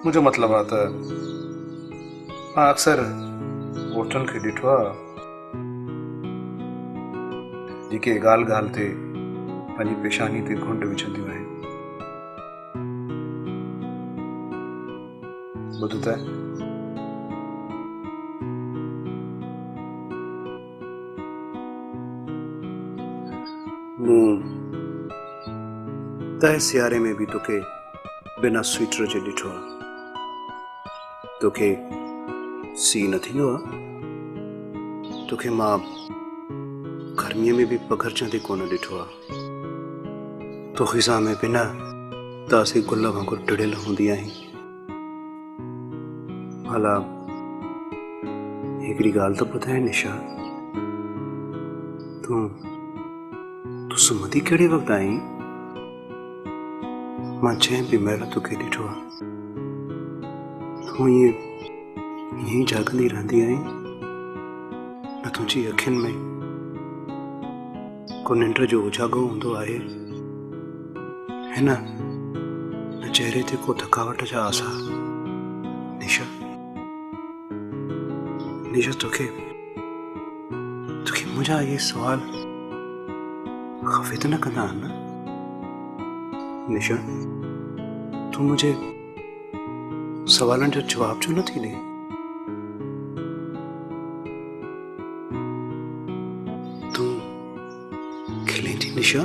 मुझे मतलब आता है। हाँ, अक्सर ओठन खे ॾिठो आहे जेके ॻाल्हि ॻाल्हि ते पंहिंजी पेशानी ते घुंड विझंदियूं आहिनि। ॿुध त मूं तंहिं सियारे में भी तोखे बिना स्वेटर जे ॾिठो आहे। तोखे सी न थींदो आहे? तोखे मां गर्मीअ में भी पघरजंदे कोन ॾिठो आहे। तो ख़िज़ा में बिना ताज़े गुल वांगुर टिड़ियल हूंदी आहीं। भला हिकिड़ी ॻाल्हि त ॿुधाए निशा, तूं सुम्हंदी कहिड़े वक़्तु आहीं? मां जंहिं बि महिल तोखे ॾिठो आहे तूं ईअं ई जाॻंदी रहंदी आहीं। न तुंहिंजी अखियुनि में को निंड जो उजाॻो हूंदो आहे, है न चेहरे ते को थकावट जा आसार। निशा तोखे मुंहिंजा इहे सवाल खफ़े त न कंदा आहिनि न? निशा, तूं मुंहिंजे सवालनि जो जवाब छो नथी ॾे? तूं खिले थी निशा?